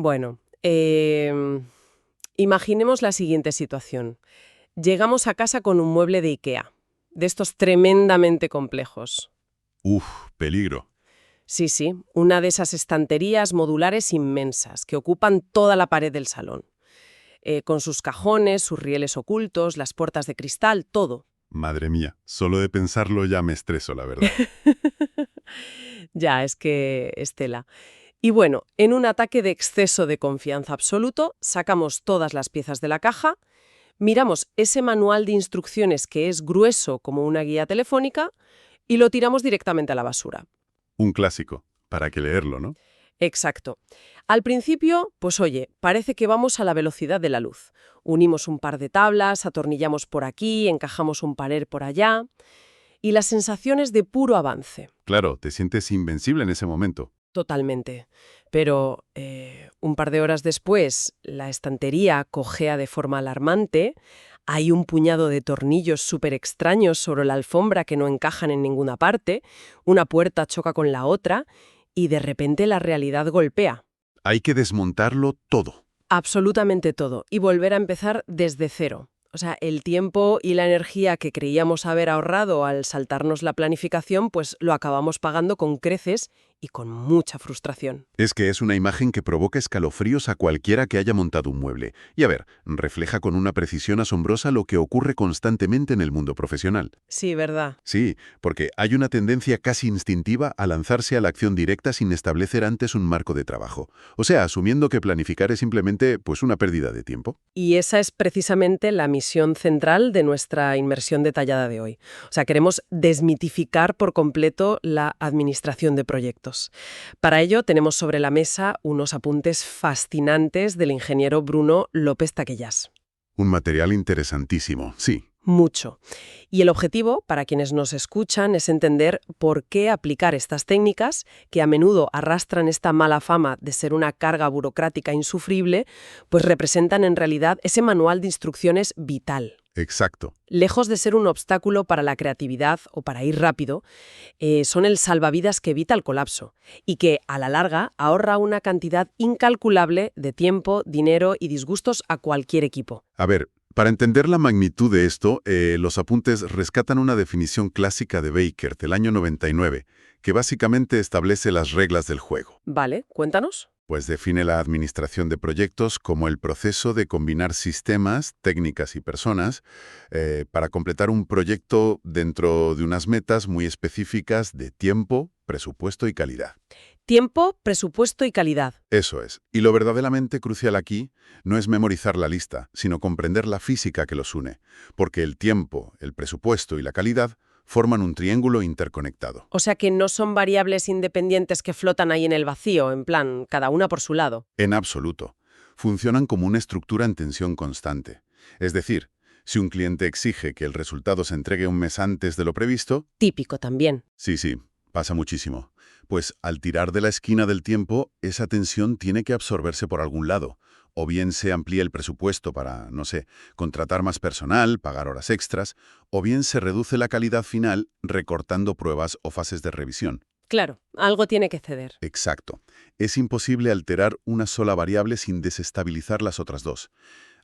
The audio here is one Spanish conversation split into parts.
Bueno, imaginemos la siguiente situación. Llegamos a casa con un mueble de IKEA, de estos tremendamente complejos. Uf, peligro. Sí, sí, una de esas estanterías modulares inmensas que ocupan toda la pared del salón, con sus cajones, sus rieles ocultos, las puertas de cristal, todo. Madre mía, solo de pensarlo ya me estreso, la verdad. Ya, es que Estela. Y bueno, en un ataque de exceso de confianza absoluto, sacamos todas las piezas de la caja, miramos ese manual de instrucciones que es grueso como una guía telefónica y lo tiramos directamente a la basura. Un clásico, para que leerlo, ¿no? Exacto. Al principio, pues oye, parece que vamos a la velocidad de la luz. Unimos un par de tablas, atornillamos por aquí, encajamos un pared por allá, y la sensación es de puro avance. Claro, te sientes invencible en ese momento. Totalmente. Pero un par de horas después, la estantería cojea de forma alarmante, hay un puñado de tornillos súper extraños sobre la alfombra que no encajan en ninguna parte, una puerta choca con la otra y de repente la realidad golpea. Hay que desmontarlo todo. Absolutamente todo y volver a empezar desde cero. O sea, el tiempo y la energía que creíamos haber ahorrado al saltarnos la planificación, pues lo acabamos pagando con creces y con mucha frustración. Es que es una imagen que provoca escalofríos a cualquiera que haya montado un mueble. Y a ver, refleja con una precisión asombrosa lo que ocurre constantemente en el mundo profesional. Sí, ¿verdad? Sí, porque hay una tendencia casi instintiva a lanzarse a la acción directa sin establecer antes un marco de trabajo. O sea, asumiendo que planificar es simplemente pues una pérdida de tiempo. Y esa es precisamente la misión central de nuestra inmersión detallada de hoy. O sea, queremos desmitificar por completo la administración de proyectos. Para ello, tenemos sobre la mesa unos apuntes fascinantes del ingeniero Bruno López Taquellas. Un material interesantísimo, sí. Mucho. Y el objetivo, para quienes nos escuchan, es entender por qué aplicar estas técnicas, que a menudo arrastran esta mala fama de ser una carga burocrática insufrible, pues representan en realidad ese manual de instrucciones vital. Exacto. Lejos de ser un obstáculo para la creatividad o para ir rápido, son el salvavidas que evita el colapso y que, a la larga, ahorra una cantidad incalculable de tiempo, dinero y disgustos a cualquier equipo. A ver, para entender la magnitud de esto, los apuntes rescatan una definición clásica de Baker del año 99, que básicamente establece las reglas del juego. Vale, cuéntanos. Pues define la administración de proyectos como el proceso de combinar sistemas, técnicas y personas para completar un proyecto dentro de unas metas muy específicas de tiempo, presupuesto y calidad. Tiempo, presupuesto y calidad. Eso es. Y lo verdaderamente crucial aquí no es memorizar la lista, sino comprender la física que los une, porque el tiempo, el presupuesto y la calidad forman un triángulo interconectado. O sea que no son variables independientes que flotan ahí en el vacío, en plan, cada una por su lado. En absoluto. Funcionan como una estructura en tensión constante. Es decir, si un cliente exige que el resultado se entregue un mes antes de lo previsto... Típico también. Sí, pasa muchísimo. Pues al tirar de la esquina del tiempo, esa tensión tiene que absorberse por algún lado. O bien se amplía el presupuesto para, no sé, contratar más personal, pagar horas extras, o bien se reduce la calidad final recortando pruebas o fases de revisión. Claro, algo tiene que ceder. Exacto. Es imposible alterar una sola variable sin desestabilizar las otras dos.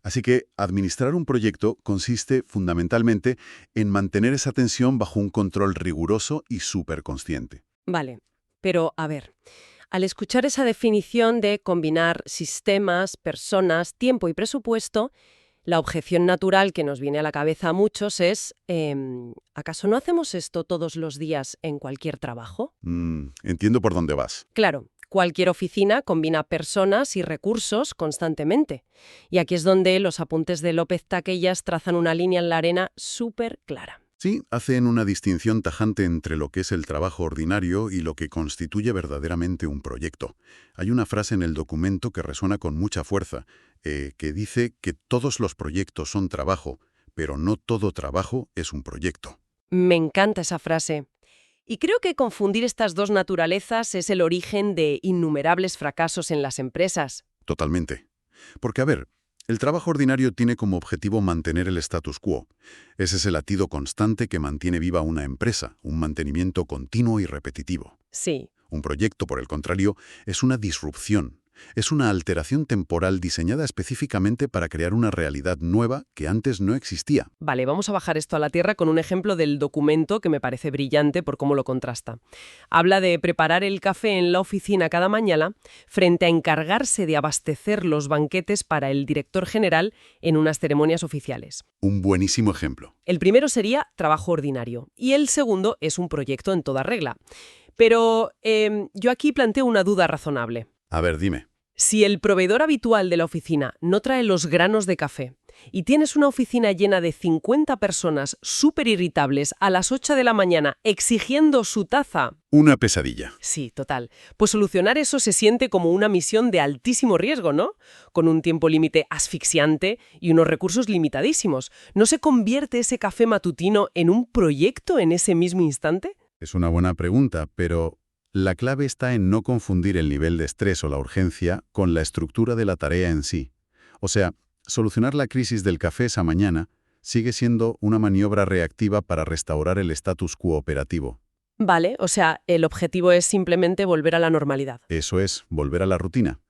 Así que administrar un proyecto consiste fundamentalmente en mantener esa tensión bajo un control riguroso y superconsciente. Vale, pero a ver, al escuchar esa definición de combinar sistemas, personas, tiempo y presupuesto, la objeción natural que nos viene a la cabeza a muchos es, ¿acaso no hacemos esto todos los días en cualquier trabajo? Entiendo por dónde vas. Claro, cualquier oficina combina personas y recursos constantemente. Y aquí es donde los apuntes de López Taquellas trazan una línea en la arena súper clara. Sí, hacen una distinción tajante entre lo que es el trabajo ordinario y lo que constituye verdaderamente un proyecto. Hay una frase en el documento que resuena con mucha fuerza, que dice que todos los proyectos son trabajo, pero no todo trabajo es un proyecto. Me encanta esa frase. Y creo que confundir estas dos naturalezas es el origen de innumerables fracasos en las empresas. Totalmente. Porque, a ver, el trabajo ordinario tiene como objetivo mantener el status quo. Ese es el latido constante que mantiene viva una empresa, un mantenimiento continuo y repetitivo. Sí. Un proyecto, por el contrario, es una disrupción. Es una alteración temporal diseñada específicamente para crear una realidad nueva que antes no existía. Vale, vamos a bajar esto a la tierra con un ejemplo del documento que me parece brillante por cómo lo contrasta. Habla de preparar el café en la oficina cada mañana frente a encargarse de abastecer los banquetes para el director general en unas ceremonias oficiales. Un buenísimo ejemplo. El primero sería trabajo ordinario y el segundo es un proyecto en toda regla. Pero yo aquí planteo una duda razonable. A ver, dime. Si el proveedor habitual de la oficina no trae los granos de café y tienes una oficina llena de 50 personas súper irritables a las 8 de la mañana exigiendo su taza. Una pesadilla. Sí, total. Pues solucionar eso se siente como una misión de altísimo riesgo, ¿no? Con un tiempo límite asfixiante y unos recursos limitadísimos. ¿No se convierte ese café matutino en un proyecto en ese mismo instante? Es una buena pregunta, pero la clave está en no confundir el nivel de estrés o la urgencia con la estructura de la tarea en sí. O sea, solucionar la crisis del café esa mañana sigue siendo una maniobra reactiva para restaurar el status quo operativo. Vale, o sea, el objetivo es simplemente volver a la normalidad. Eso es, volver a la rutina.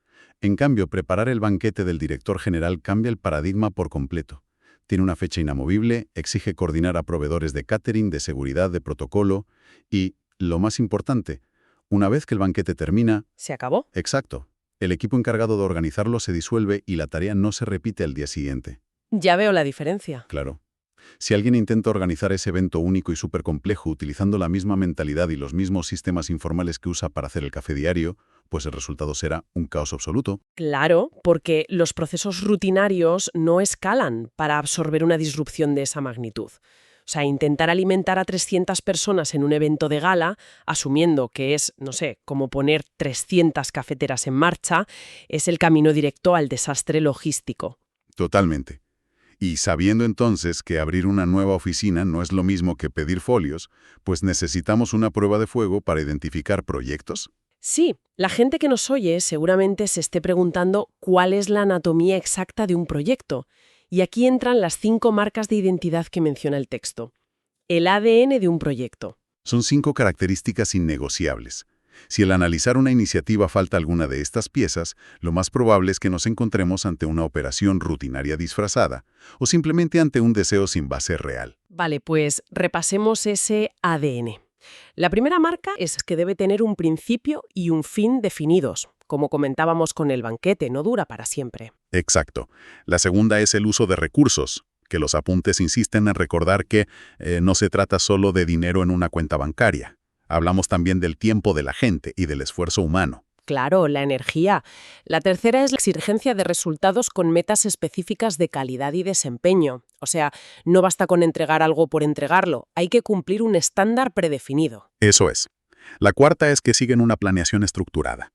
En cambio, preparar el banquete del director general cambia el paradigma por completo. Tiene una fecha inamovible, exige coordinar a proveedores de catering, de seguridad, de protocolo y, lo más importante, una vez que el banquete termina... ¿Se acabó? Exacto. El equipo encargado de organizarlo se disuelve y la tarea no se repite al día siguiente. Ya veo la diferencia. Claro. Si alguien intenta organizar ese evento único y súper complejo utilizando la misma mentalidad y los mismos sistemas informales que usa para hacer el café diario, pues el resultado será un caos absoluto. Claro, porque los procesos rutinarios no escalan para absorber una disrupción de esa magnitud. O sea, intentar alimentar a 300 personas en un evento de gala, asumiendo que es, no sé, como poner 300 cafeteras en marcha, es el camino directo al desastre logístico. Totalmente. Y sabiendo entonces que abrir una nueva oficina no es lo mismo que pedir folios, pues necesitamos una prueba de fuego para identificar proyectos. Sí, la gente que nos oye seguramente se esté preguntando cuál es la anatomía exacta de un proyecto. Y aquí entran las 5 marcas de identidad que menciona el texto. El ADN de un proyecto. Son 5 características innegociables. Si al analizar una iniciativa falta alguna de estas piezas, lo más probable es que nos encontremos ante una operación rutinaria disfrazada o simplemente ante un deseo sin base real. Vale, pues repasemos ese ADN. La primera marca es que debe tener un principio y un fin definidos. Como comentábamos con el banquete, no dura para siempre. Exacto. La segunda es el uso de recursos, que los apuntes insisten en recordar que no se trata solo de dinero en una cuenta bancaria. Hablamos también del tiempo de la gente y del esfuerzo humano. Claro, la energía. La tercera es la exigencia de resultados con metas específicas de calidad y desempeño. O sea, no basta con entregar algo por entregarlo, hay que cumplir un estándar predefinido. Eso es. La cuarta es que siguen una planeación estructurada.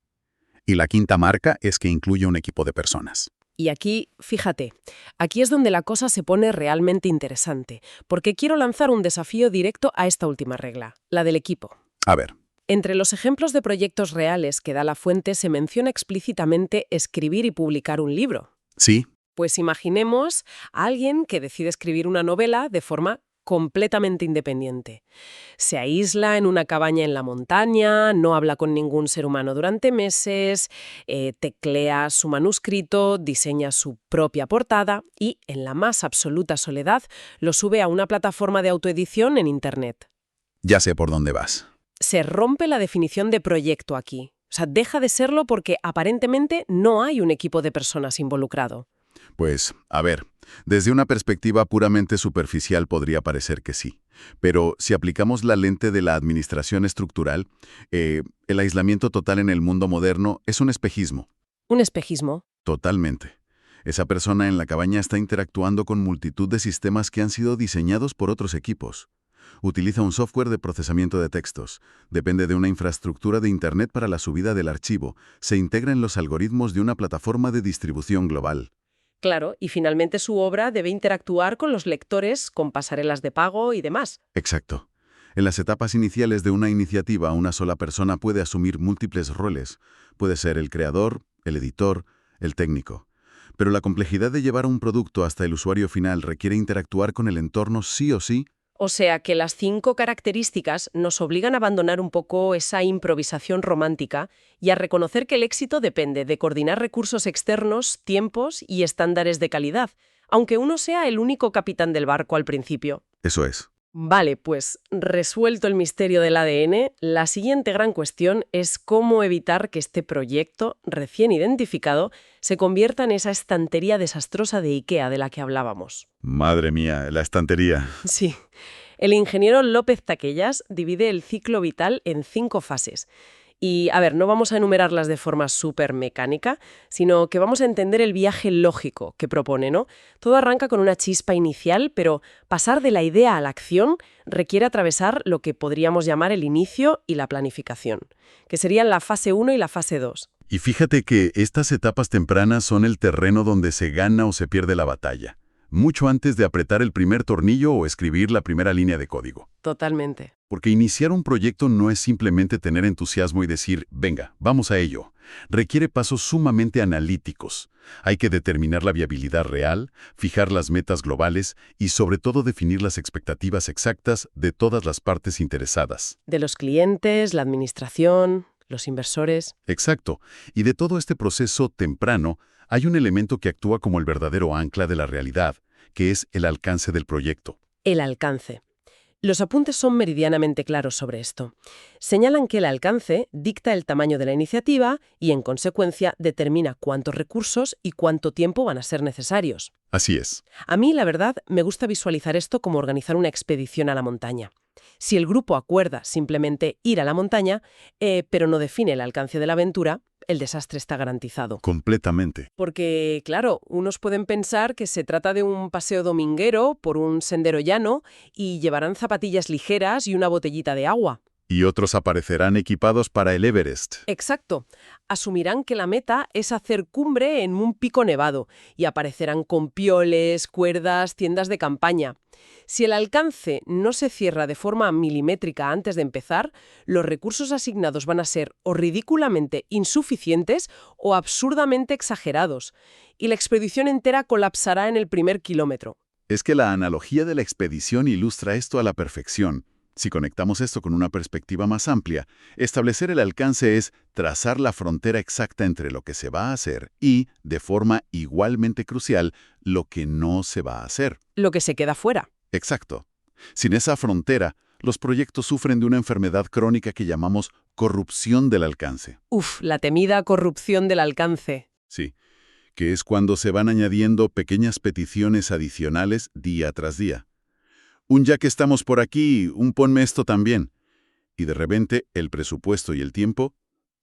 Y la quinta marca es que incluye un equipo de personas. Y aquí, fíjate, aquí es donde la cosa se pone realmente interesante, porque quiero lanzar un desafío directo a esta última regla, la del equipo. A ver. Entre los ejemplos de proyectos reales que da la fuente se menciona explícitamente escribir y publicar un libro. Sí. Pues imaginemos a alguien que decide escribir una novela de forma completamente independiente. Se aísla en una cabaña en la montaña, no habla con ningún ser humano durante meses, teclea su manuscrito, diseña su propia portada y, en la más absoluta soledad, lo sube a una plataforma de autoedición en Internet. Ya sé por dónde vas. Se rompe la definición de proyecto aquí. O sea, deja de serlo porque aparentemente no hay un equipo de personas involucrado. Pues, a ver, desde una perspectiva puramente superficial podría parecer que sí. Pero si aplicamos la lente de la administración estructural, el aislamiento total en el mundo moderno es un espejismo. ¿Un espejismo? Totalmente. Esa persona en la cabaña está interactuando con multitud de sistemas que han sido diseñados por otros equipos. Utiliza un software de procesamiento de textos, depende de una infraestructura de Internet para la subida del archivo, se integra en los algoritmos de una plataforma de distribución global. Claro, y finalmente su obra debe interactuar con los lectores, con pasarelas de pago y demás. Exacto. En las etapas iniciales de una iniciativa, una sola persona puede asumir múltiples roles. Puede ser el creador, el editor, el técnico. Pero la complejidad de llevar un producto hasta el usuario final requiere interactuar con el entorno sí o sí. O sea que las 5 características nos obligan a abandonar un poco esa improvisación romántica y a reconocer que el éxito depende de coordinar recursos externos, tiempos y estándares de calidad, aunque uno sea el único capitán del barco al principio. Eso es. Vale, pues resuelto el misterio del ADN, la siguiente gran cuestión es cómo evitar que este proyecto recién identificado se convierta en esa estantería desastrosa de IKEA de la que hablábamos. Madre mía, la estantería. Sí. El ingeniero López Taquellas divide el ciclo vital en 5 fases. Y, a ver, no vamos a enumerarlas de forma súper mecánica, sino que vamos a entender el viaje lógico que propone, ¿no? Todo arranca con una chispa inicial, pero pasar de la idea a la acción requiere atravesar lo que podríamos llamar el inicio y la planificación, que serían la fase 1 y la fase 2. Y fíjate que estas etapas tempranas son el terreno donde se gana o se pierde la batalla, mucho antes de apretar el primer tornillo o escribir la primera línea de código. Totalmente. Porque iniciar un proyecto no es simplemente tener entusiasmo y decir, venga, vamos a ello. Requiere pasos sumamente analíticos. Hay que determinar la viabilidad real, fijar las metas globales y sobre todo definir las expectativas exactas de todas las partes interesadas. De los clientes, la administración, los inversores. Exacto. Y de todo este proceso temprano, hay un elemento que actúa como el verdadero ancla de la realidad, que es el alcance del proyecto. El alcance. Los apuntes son meridianamente claros sobre esto. Señalan que el alcance dicta el tamaño de la iniciativa y, en consecuencia, determina cuántos recursos y cuánto tiempo van a ser necesarios. Así es. A mí, la verdad, me gusta visualizar esto como organizar una expedición a la montaña. Si el grupo acuerda simplemente ir a la montaña, pero no define el alcance de la aventura, el desastre está garantizado. Completamente. Porque, claro, unos pueden pensar que se trata de un paseo dominguero por un sendero llano y llevarán zapatillas ligeras y una botellita de agua. Y otros aparecerán equipados para el Everest. Exacto. Asumirán que la meta es hacer cumbre en un pico nevado y aparecerán con pioles, cuerdas, tiendas de campaña. Si el alcance no se cierra de forma milimétrica antes de empezar, los recursos asignados van a ser o ridículamente insuficientes o absurdamente exagerados, y la expedición entera colapsará en el primer kilómetro. Es que la analogía de la expedición ilustra esto a la perfección. Si conectamos esto con una perspectiva más amplia, establecer el alcance es trazar la frontera exacta entre lo que se va a hacer y, de forma igualmente crucial, lo que no se va a hacer. Lo que se queda fuera. Exacto. Sin esa frontera, los proyectos sufren de una enfermedad crónica que llamamos corrupción del alcance. La temida corrupción del alcance. Sí, que es cuando se van añadiendo pequeñas peticiones adicionales día tras día. Ya que estamos por aquí, ponme esto también. Y de repente, el presupuesto y el tiempo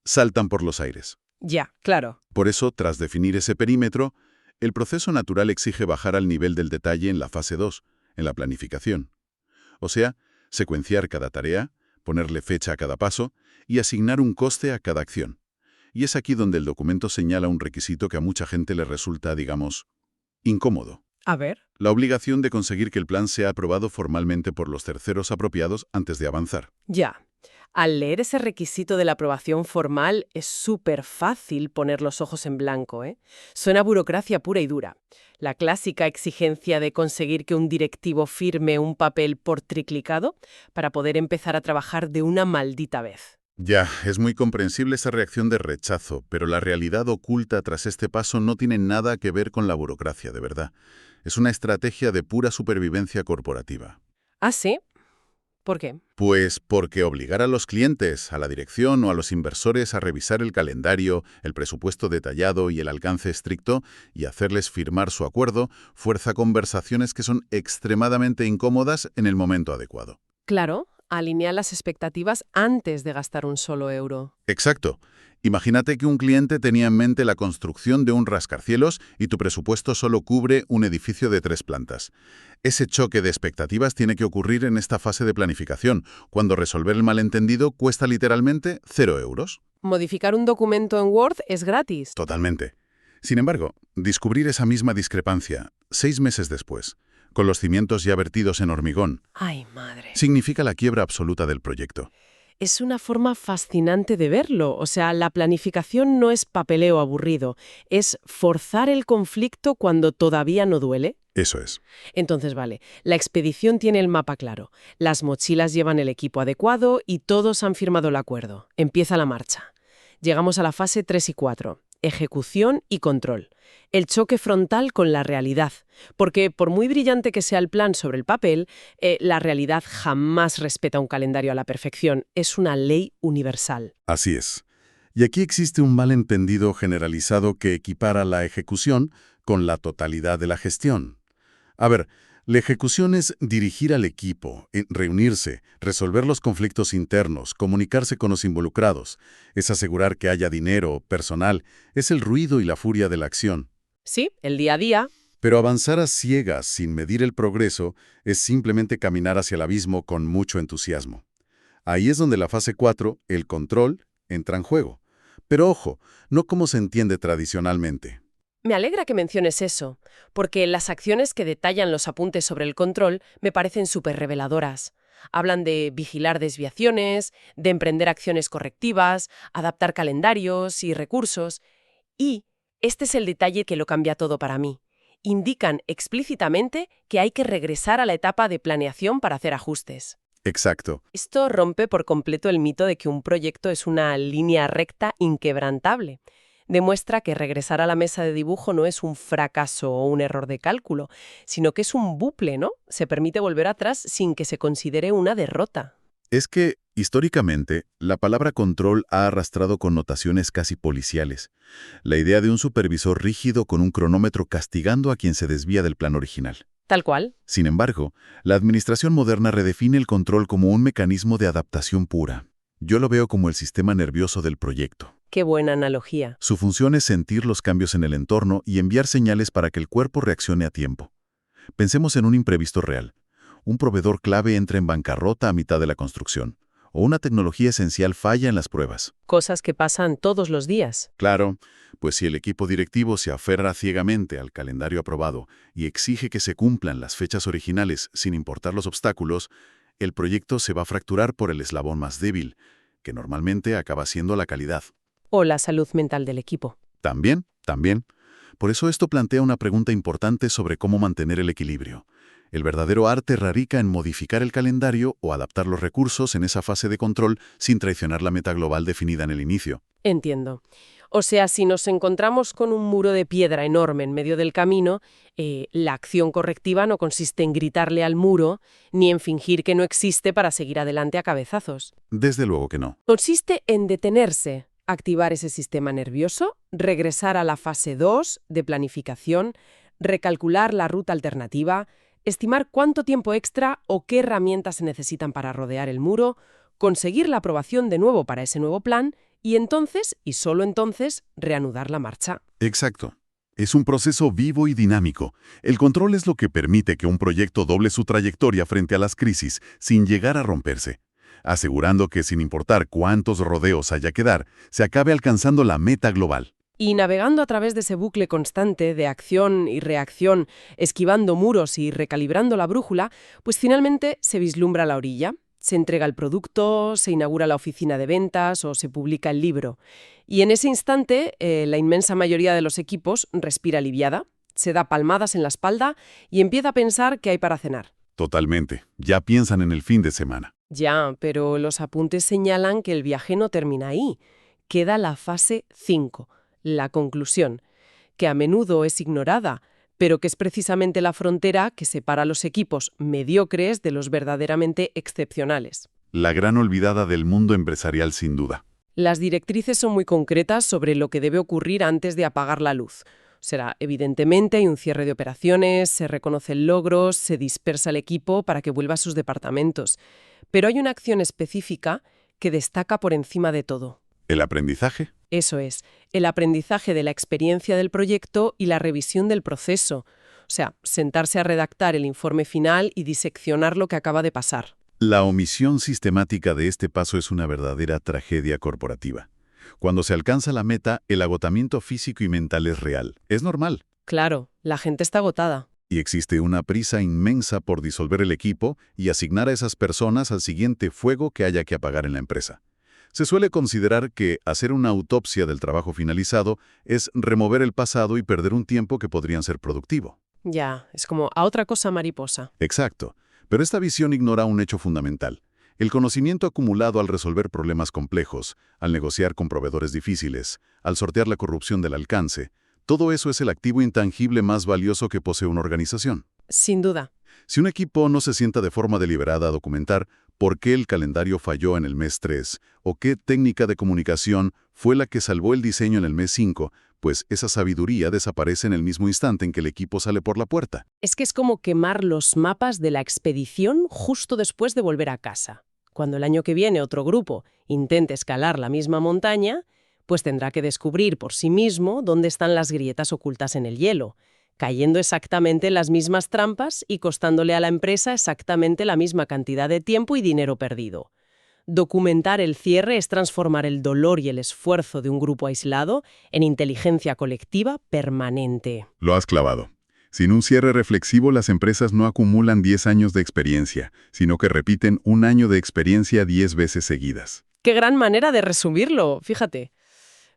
saltan por los aires. Ya, claro. Por eso, tras definir ese perímetro, el proceso natural exige bajar al nivel del detalle en la fase 2, en la planificación. O sea, secuenciar cada tarea, ponerle fecha a cada paso y asignar un coste a cada acción. Y es aquí donde el documento señala un requisito que a mucha gente le resulta, digamos, incómodo. A ver. La obligación de conseguir que el plan sea aprobado formalmente por los terceros apropiados antes de avanzar. Ya. Al leer ese requisito de la aprobación formal es súper fácil poner los ojos en blanco, ¿eh? Suena a burocracia pura y dura. La clásica exigencia de conseguir que un directivo firme un papel por triclicado para poder empezar a trabajar de una maldita vez. Ya, es muy comprensible esa reacción de rechazo, pero la realidad oculta tras este paso no tiene nada que ver con la burocracia, de verdad. Es una estrategia de pura supervivencia corporativa. ¿Ah, sí? ¿Por qué? Pues porque obligar a los clientes, a la dirección o a los inversores a revisar el calendario, el presupuesto detallado y el alcance estricto y hacerles firmar su acuerdo, fuerza conversaciones que son extremadamente incómodas en el momento adecuado. Claro, alinea las expectativas antes de gastar un solo euro. Exacto. Imagínate que un cliente tenía en mente la construcción de un rascacielos y tu presupuesto solo cubre un edificio de 3 plantas. Ese choque de expectativas tiene que ocurrir en esta fase de planificación, cuando resolver el malentendido cuesta literalmente 0 euros. ¿Modificar un documento en Word es gratis? Totalmente. Sin embargo, descubrir esa misma discrepancia 6 meses después, con los cimientos ya vertidos en hormigón, ¡Ay, madre! significa la quiebra absoluta del proyecto. Es una forma fascinante de verlo. O sea, la planificación no es papeleo aburrido, es forzar el conflicto cuando todavía no duele. Eso es. Entonces, vale, la expedición tiene el mapa claro, las mochilas llevan el equipo adecuado y todos han firmado el acuerdo. Empieza la marcha. Llegamos a la fase 3 y 4, ejecución y control. El choque frontal con la realidad, porque por muy brillante que sea el plan sobre el papel, la realidad jamás respeta un calendario a la perfección. Es una ley universal. Así es. Y aquí existe un malentendido generalizado que equipara la ejecución con la totalidad de la gestión. A ver, la ejecución es dirigir al equipo, reunirse, resolver los conflictos internos, comunicarse con los involucrados, es asegurar que haya dinero, personal, es el ruido y la furia de la acción. Sí, el día a día. Pero avanzar a ciegas sin medir el progreso es simplemente caminar hacia el abismo con mucho entusiasmo. Ahí es donde la fase 4, el control, entra en juego. Pero ojo, no como se entiende tradicionalmente. Me alegra que menciones eso, porque las acciones que detallan los apuntes sobre el control me parecen súper reveladoras. Hablan de vigilar desviaciones, de emprender acciones correctivas, adaptar calendarios y recursos. Y este es el detalle que lo cambia todo para mí. Indican explícitamente que hay que regresar a la etapa de planeación para hacer ajustes. Exacto. Esto rompe por completo el mito de que un proyecto es una línea recta inquebrantable. Demuestra que regresar a la mesa de dibujo no es un fracaso o un error de cálculo, sino que es un bucle, ¿no? Se permite volver atrás sin que se considere una derrota. Es que, históricamente, la palabra control ha arrastrado connotaciones casi policiales. La idea de un supervisor rígido con un cronómetro castigando a quien se desvía del plan original. Tal cual. Sin embargo, la administración moderna redefine el control como un mecanismo de adaptación pura. Yo lo veo como el sistema nervioso del proyecto. Qué buena analogía. Su función es sentir los cambios en el entorno y enviar señales para que el cuerpo reaccione a tiempo. Pensemos en un imprevisto real. Un proveedor clave entra en bancarrota a mitad de la construcción, o una tecnología esencial falla en las pruebas. Cosas que pasan todos los días. Claro, pues si el equipo directivo se aferra ciegamente al calendario aprobado y exige que se cumplan las fechas originales sin importar los obstáculos, el proyecto se va a fracturar por el eslabón más débil, que normalmente acaba siendo la calidad. O la salud mental del equipo. También. Por eso esto plantea una pregunta importante sobre cómo mantener el equilibrio. El verdadero arte radica en modificar el calendario o adaptar los recursos en esa fase de control sin traicionar la meta global definida en el inicio. Entiendo. O sea, si nos encontramos con un muro de piedra enorme en medio del camino, la acción correctiva no consiste en gritarle al muro ni en fingir que no existe para seguir adelante a cabezazos. Desde luego que no. Consiste en detenerse, activar ese sistema nervioso, regresar a la fase 2 de planificación, recalcular la ruta alternativa, estimar cuánto tiempo extra o qué herramientas se necesitan para rodear el muro, conseguir la aprobación de nuevo para ese nuevo plan y entonces, y solo entonces, reanudar la marcha. Exacto. Es un proceso vivo y dinámico. El control es lo que permite que un proyecto doble su trayectoria frente a las crisis sin llegar a romperse, asegurando que sin importar cuántos rodeos haya que dar, se acabe alcanzando la meta global. Y navegando a través de ese bucle constante de acción y reacción, esquivando muros y recalibrando la brújula, pues finalmente se vislumbra la orilla. Se entrega el producto, se inaugura la oficina de ventas o se publica el libro. Y en ese instante, la inmensa mayoría de los equipos respira aliviada, se da palmadas en la espalda y empieza a pensar qué hay para cenar. Totalmente. Ya piensan en el fin de semana. Ya, pero los apuntes señalan que el viaje no termina ahí. Queda la fase 5, la conclusión, que a menudo es ignorada, pero que es precisamente la frontera que separa a los equipos mediocres de los verdaderamente excepcionales. La gran olvidada del mundo empresarial, sin duda. Las directrices son muy concretas sobre lo que debe ocurrir antes de apagar la luz. Será, evidentemente, hay un cierre de operaciones, se reconocen logros, se dispersa el equipo para que vuelva a sus departamentos. Pero hay una acción específica que destaca por encima de todo. ¿El aprendizaje? Eso es, el aprendizaje de la experiencia del proyecto y la revisión del proceso. O sea, sentarse a redactar el informe final y diseccionar lo que acaba de pasar. La omisión sistemática de este paso es una verdadera tragedia corporativa. Cuando se alcanza la meta, el agotamiento físico y mental es real. Es normal. Claro, la gente está agotada. Y existe una prisa inmensa por disolver el equipo y asignar a esas personas al siguiente fuego que haya que apagar en la empresa. Se suele considerar que hacer una autopsia del trabajo finalizado es remover el pasado y perder un tiempo que podrían ser productivo. Ya, es como a otra cosa mariposa. Exacto. Pero esta visión ignora un hecho fundamental. El conocimiento acumulado al resolver problemas complejos, al negociar con proveedores difíciles, al sortear la corrupción del alcance, todo eso es el activo intangible más valioso que posee una organización. Sin duda. Si un equipo no se sienta de forma deliberada a documentar por qué el calendario falló en el mes 3 o qué técnica de comunicación fue la que salvó el diseño en el mes 5, pues esa sabiduría desaparece en el mismo instante en que el equipo sale por la puerta. Es que es como quemar los mapas de la expedición justo después de volver a casa. Cuando el año que viene otro grupo intente escalar la misma montaña, pues tendrá que descubrir por sí mismo dónde están las grietas ocultas en el hielo, cayendo exactamente en las mismas trampas y costándole a la empresa exactamente la misma cantidad de tiempo y dinero perdido. Documentar el cierre es transformar el dolor y el esfuerzo de un grupo aislado en inteligencia colectiva permanente. Lo has clavado. Sin un cierre reflexivo, las empresas no acumulan 10 años de experiencia, sino que repiten un año de experiencia 10 veces seguidas. Qué gran manera de resumirlo, fíjate.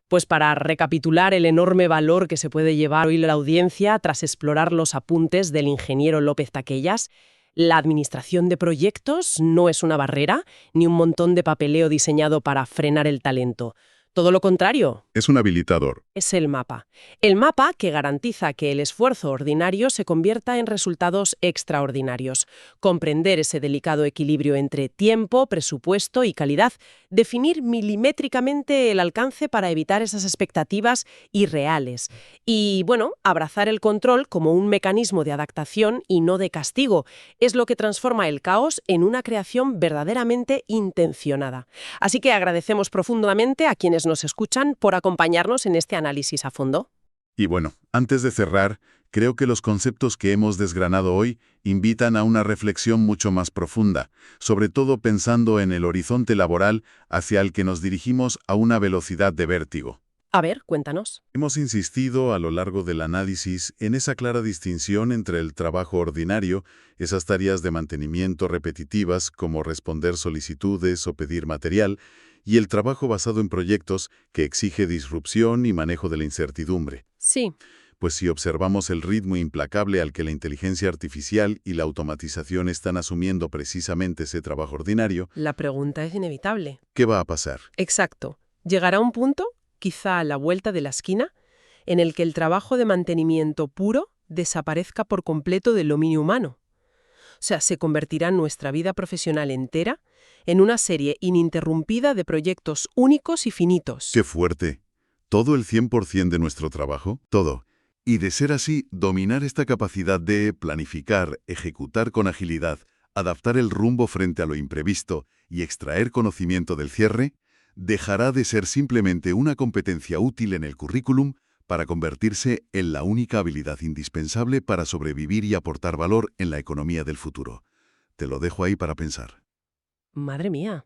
Pues para recapitular el enorme valor que se puede llevar hoy la audiencia tras explorar los apuntes del ingeniero López Taquellas, la administración de proyectos no es una barrera ni un montón de papeleo diseñado para frenar el talento. Todo lo contrario, Es un habilitador. es el mapa. El mapa que garantiza que el esfuerzo ordinario se convierta en resultados extraordinarios. Comprender ese delicado equilibrio entre tiempo, presupuesto y calidad. Definir milimétricamente el alcance para evitar esas expectativas irreales. Y, bueno, abrazar el control como un mecanismo de adaptación y no de castigo. Es lo que transforma el caos en una creación verdaderamente intencionada. Así que agradecemos profundamente a quienes nos escuchan por acompañarnos en este análisis a fondo. Y bueno, antes de cerrar, creo que los conceptos que hemos desgranado hoy invitan a una reflexión mucho más profunda, sobre todo pensando en el horizonte laboral hacia el que nos dirigimos a una velocidad de vértigo. A ver, cuéntanos. Hemos insistido a lo largo del análisis en esa clara distinción entre el trabajo ordinario, esas tareas de mantenimiento repetitivas como responder solicitudes o pedir material, y el trabajo basado en proyectos que exige disrupción y manejo de la incertidumbre. Sí, Pues si observamos el ritmo implacable al que la inteligencia artificial y la automatización están asumiendo precisamente ese trabajo ordinario, la pregunta es inevitable. ¿qué va a pasar? Exacto. Llegará un punto, quizá a la vuelta de la esquina, en el que el trabajo de mantenimiento puro desaparezca por completo del dominio humano. O sea, se convertirá nuestra vida profesional entera en una serie ininterrumpida de proyectos únicos y finitos. ¡Qué fuerte! ¿Todo el 100% de nuestro trabajo? Todo. Y de ser así, dominar esta capacidad de planificar, ejecutar con agilidad, adaptar el rumbo frente a lo imprevisto y extraer conocimiento del cierre, dejará de ser simplemente una competencia útil en el currículum para convertirse en la única habilidad indispensable para sobrevivir y aportar valor en la economía del futuro. Te lo dejo ahí para pensar. Madre mía.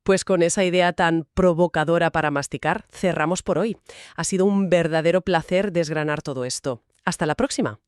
Pues con esa idea tan provocadora para masticar, cerramos por hoy. Ha sido un verdadero placer desgranar todo esto. Hasta la próxima.